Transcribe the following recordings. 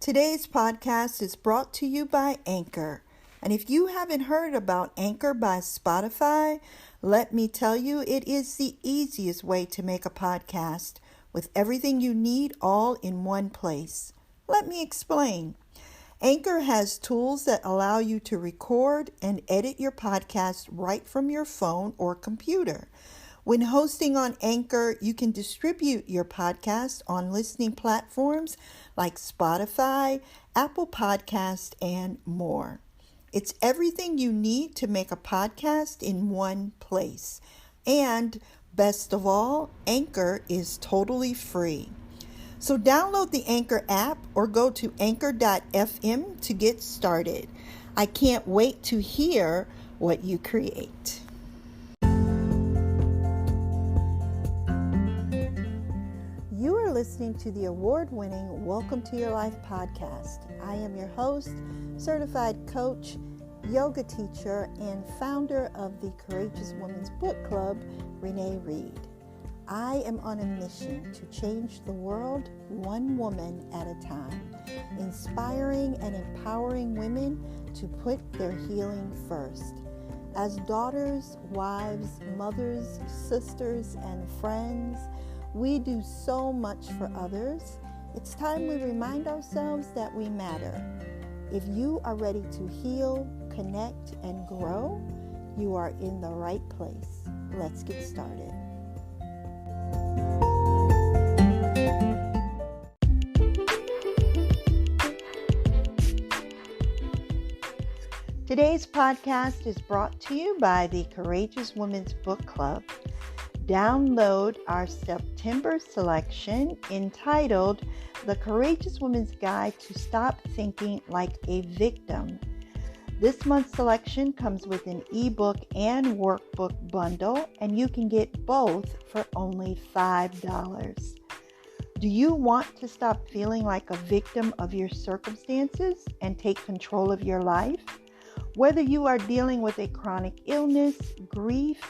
Today's podcast is brought to you by Anchor. And if you haven't heard about Anchor by Spotify, let me tell you, it is the easiest way to make a podcast with everything you need all in one place. Let me explain. Anchor has tools that allow you to record and edit your podcast right from your phone or computer. When hosting on Anchor, you can distribute your podcast on listening platforms like Spotify, Apple Podcast, and more. It's everything you need to make a podcast in one place. And best of all, Anchor is totally free. So download the Anchor app or go to anchor.fm to get started. I can't wait to hear what you create. You are listening to the award-winning Welcome to Your Life podcast. I am your host, certified coach, yoga teacher, and founder of the Courageous Women's Book Club, Renee Reed. I am on a mission to change the world one woman at a time, inspiring and empowering women to put their healing first. As daughters, wives, mothers, sisters, and friends, we do so much for others. It's time we remind ourselves that we matter. If you are ready to heal, connect, and grow, you are in the right place. Let's get started. Today's podcast is brought to you by the Courageous Women's Book Club. Download our September selection entitled The Courageous Woman's Guide to Stop Thinking Like a Victim. This month's selection comes with an ebook and workbook bundle, and you can get both for only $5. Do you want to stop feeling like a victim of your circumstances and take control of your life? Whether you are dealing with a chronic illness, grief,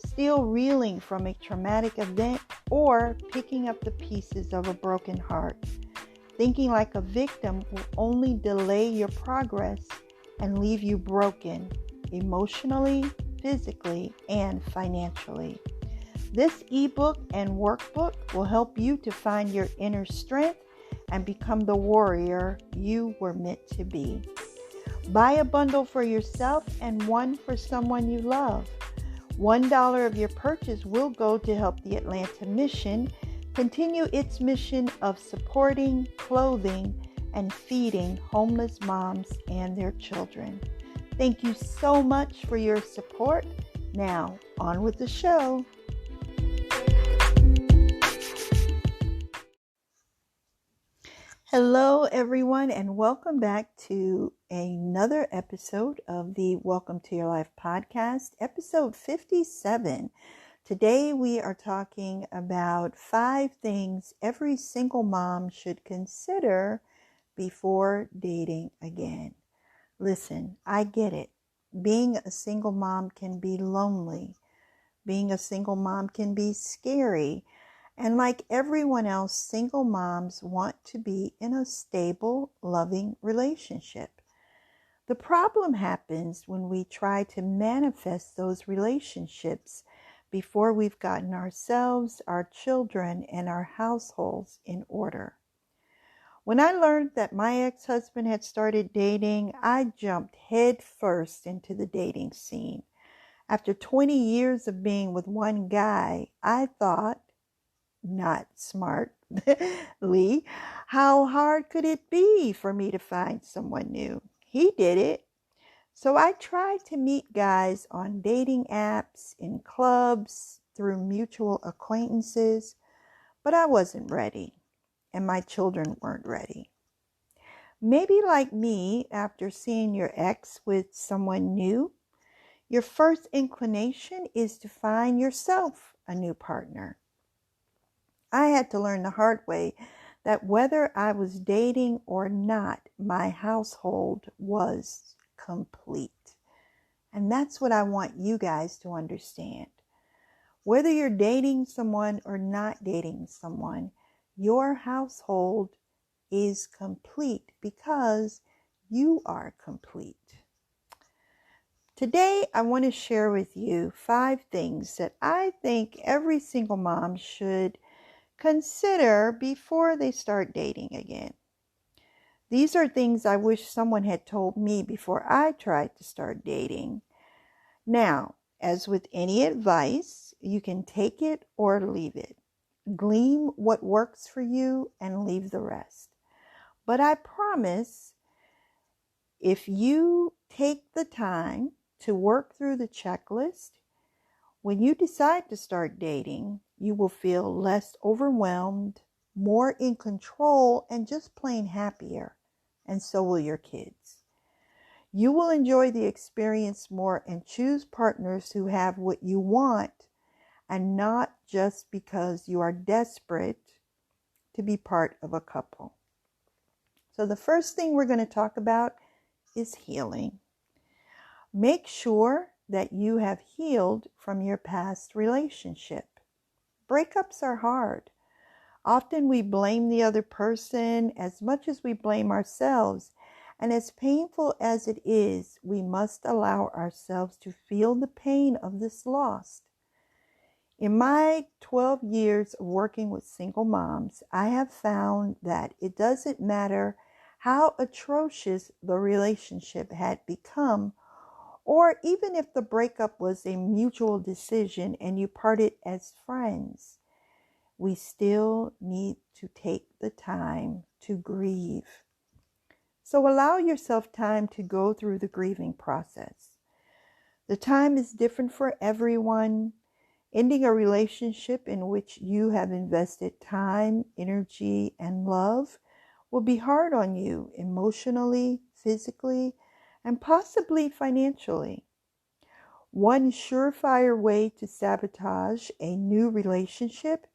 still reeling from a traumatic event, or picking up the pieces of a broken heart, thinking like a victim will only delay your progress and leave you broken emotionally, physically, and financially. This ebook and workbook will help you to find your inner strength and become the warrior you were meant to be. Buy a bundle for yourself and one for someone you love. $1 of your purchase will go to help the Atlanta Mission continue its mission of supporting, clothing, and feeding homeless moms and their children. Thank you so much for your support. Now, on with the show. Hello, everyone, and welcome back to another episode of the Welcome to Your Life podcast, episode 57. Today, we are talking about 5 things every single mom should consider before dating again. Listen, I get it. Being a single mom can be lonely. Being a single mom can be scary. And like everyone else, single moms want to be in a stable, loving relationship. The problem happens when we try to manifest those relationships before we've gotten ourselves, our children, and our households in order. When I learned that my ex-husband had started dating, I jumped head first into the dating scene. After 20 years of being with one guy, I thought, not smartly, how hard could it be for me to find someone new? He did it. So I tried to meet guys on dating apps, in clubs, through mutual acquaintances, but I wasn't ready, and my children weren't ready. Maybe like me, after seeing your ex with someone new, your first inclination is to find yourself a new partner. I had to learn the hard way that whether I was dating or not, my household was complete. And that's what I want you guys to understand. Whether you're dating someone or not dating someone, your household is complete because you are complete. Today, I want to share with you 5 things that I think every single mom should consider before they start dating again. These are things I wish someone had told me before I tried to start dating. Now, as with any advice, you can take it or leave it. Glean what works for you and leave the rest. But I promise, if you take the time to work through the checklist, when you decide to start dating, you will feel less overwhelmed, more in control, and just plain happier. And so will your kids. You will enjoy the experience more and choose partners who have what you want, and not just because you are desperate to be part of a couple. So the first thing we're going to talk about is healing. Make sure that you have healed from your past relationship. Breakups are hard. Often we blame the other person as much as we blame ourselves. And as painful as it is, we must allow ourselves to feel the pain of this loss. In my 12 years of working with single moms, I have found that it doesn't matter how atrocious the relationship had become, or even if the breakup was a mutual decision and you parted as friends, we still need to take the time to grieve. So allow yourself time to go through the grieving process. The time is different for everyone. Ending a relationship in which you have invested time, energy, and love will be hard on you emotionally, physically, and possibly financially. One surefire way to sabotage a new relationship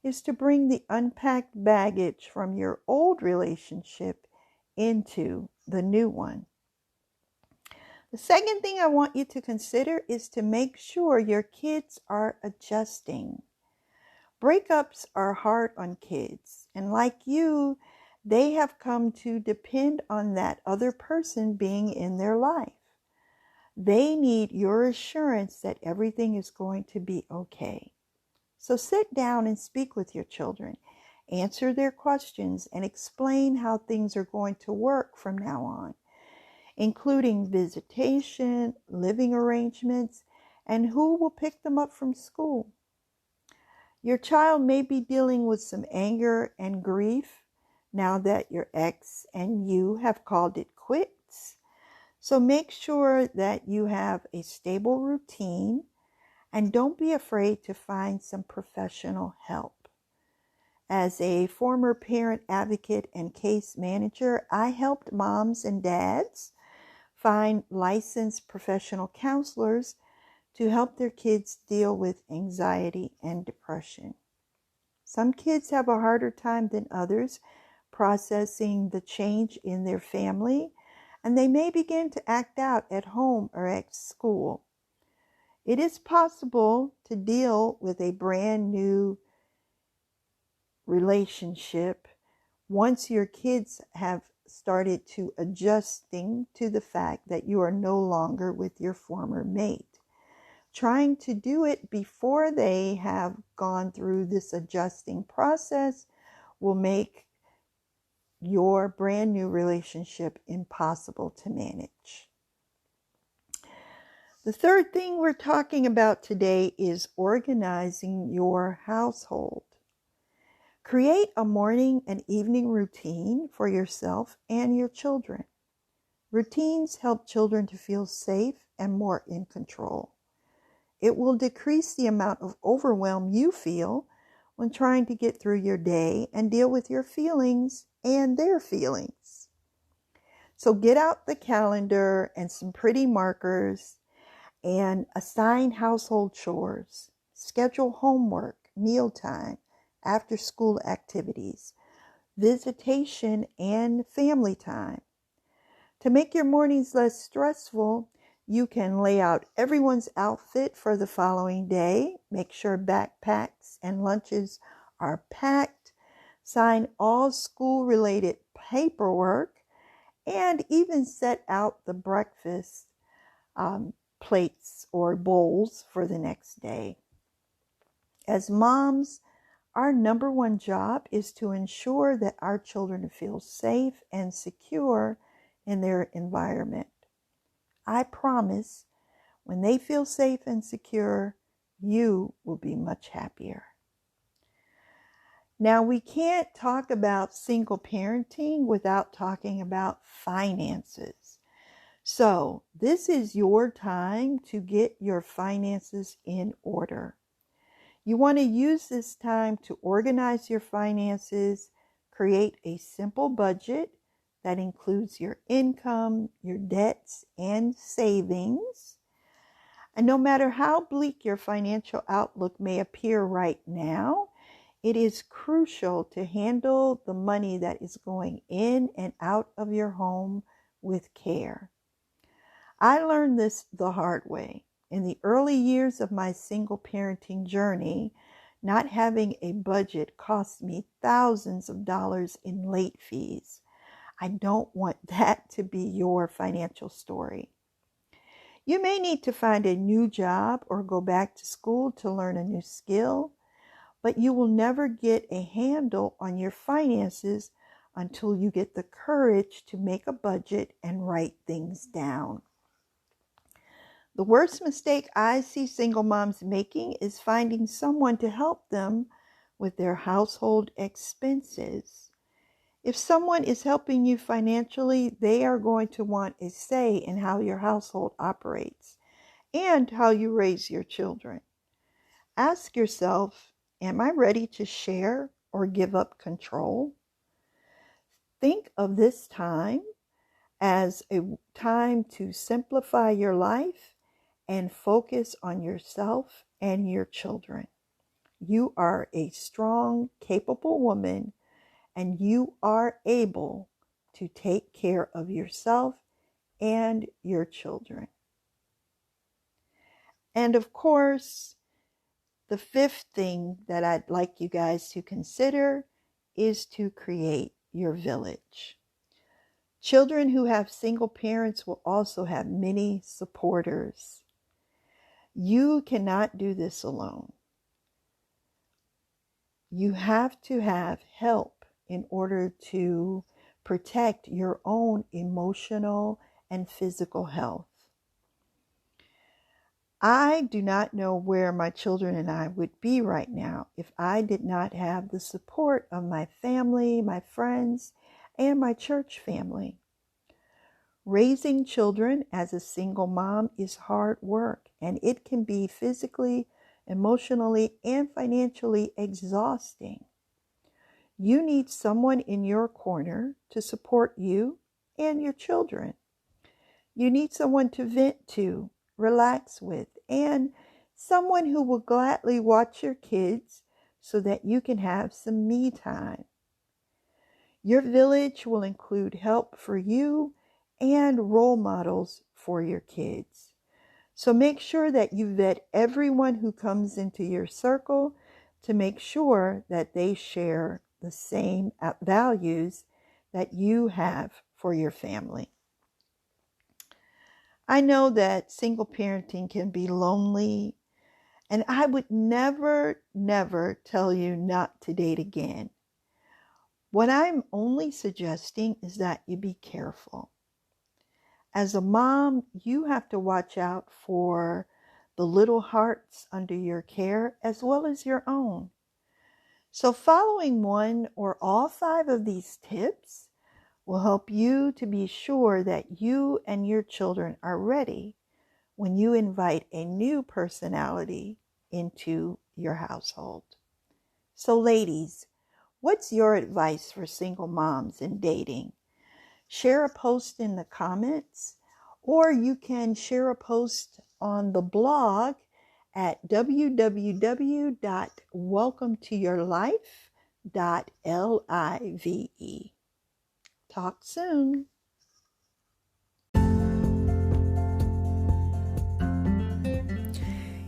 is to bring the unpacked baggage from your old relationship into the new one. The second thing I want you to consider is to make sure your kids are adjusting. Breakups are hard on kids, and like you, they have come to depend on that other person being in their life. They need your assurance that everything is going to be okay. So sit down and speak with your children, answer their questions, and explain how things are going to work from now on, including visitation, living arrangements, and who will pick them up from school. Your child may be dealing with some anger and grief now that your ex and you have called it quits. So make sure that you have a stable routine and don't be afraid to find some professional help. As a former parent advocate and case manager, I helped moms and dads find licensed professional counselors to help their kids deal with anxiety and depression. Some kids have a harder time than others processing the change in their family, and they may begin to act out at home or at school. It is possible to deal with a brand new relationship once your kids have started to adjusting to the fact that you are no longer with your former mate. Trying to do it before they have gone through this adjusting process will make your brand new relationship impossible to manage. The third thing we're talking about today is organizing your household. Create a morning and evening routine for yourself and your children. Routines help children to feel safe and more in control. It will decrease the amount of overwhelm you feel when trying to get through your day and deal with your feelings and their feelings. So get out the calendar and some pretty markers and assign household chores. Schedule homework, mealtime, after-school activities, visitation, and family time. To make your mornings less stressful, you can lay out everyone's outfit for the following day. Make sure backpacks and lunches are packed. sign all school-related paperwork, and even set out the breakfast plates or bowls for the next day. As moms, our number one job is to ensure that our children feel safe and secure in their environment. I promise, when they feel safe and secure, you will be much happier. Now, we can't talk about single parenting without talking about finances. So, this is your time to get your finances in order. You want to use this time to organize your finances, create a simple budget that includes your income, your debts, and savings. And no matter how bleak your financial outlook may appear right now, it is crucial to handle the money that is going in and out of your home with care. I learned this the hard way. In the early years of my single parenting journey, not having a budget cost me thousands of dollars in late fees. I don't want that to be your financial story. You may need to find a new job or go back to school to learn a new skill, but you will never get a handle on your finances until you get the courage to make a budget and write things down. The worst mistake I see single moms making is finding someone to help them with their household expenses. If someone is helping you financially, they are going to want a say in how your household operates and how you raise your children. Ask yourself, am I ready to share or give up control? Think of this time as a time to simplify your life and focus on yourself and your children. You are a strong, capable woman, and you are able to take care of yourself and your children. And of course, the fifth thing that I'd like you guys to consider is to create your village. Children who have single parents will also have many supporters. You cannot do this alone. You have to have help in order to protect your own emotional and physical health. I do not know where my children and I would be right now if I did not have the support of my family, my friends, and my church family. Raising children as a single mom is hard work, and it can be physically, emotionally, and financially exhausting. You need someone in your corner to support you and your children. You need someone to vent to, relax with, and someone who will gladly watch your kids so that you can have some me time. Your village will include help for you and role models for your kids. So make sure that you vet everyone who comes into your circle to make sure that they share the same values that you have for your family. I know that single parenting can be lonely, and I would never tell you not to date again. What I'm only suggesting is that you be careful. As a mom, you have to watch out for the little hearts under your care as well as your own. So following one or all 5 of these tips will help you to be sure that you and your children are ready when you invite a new personality into your household. So ladies, what's your advice for single moms in dating? Share a post in the comments, or you can share a post on the blog at www.welcometoyourlife.live. Talk soon.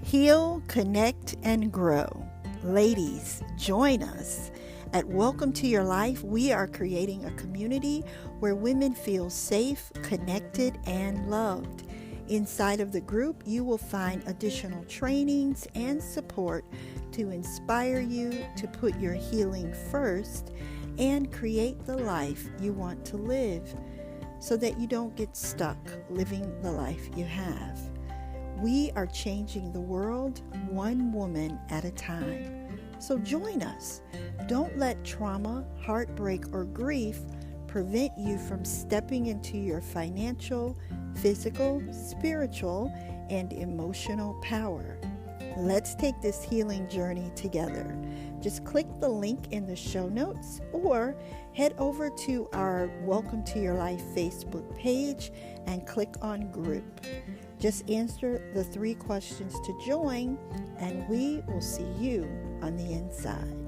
Heal, connect, and grow. Ladies, join us At Welcome to Your Life, we are creating a community where women feel safe, connected, and loved. Inside of the group, you will find additional trainings and support to inspire you to put your healing first and create the life you want to live so that you don't get stuck living the life you have. We are changing the world one woman at a time. So join us. Don't let trauma, heartbreak, or grief prevent you from stepping into your financial, physical, spiritual, and emotional power. Let's take this healing journey together. Just click the link in the show notes or head over to our Welcome to Your Life Facebook page and click on group. Just answer the 3 questions to join, and we will see you on the inside.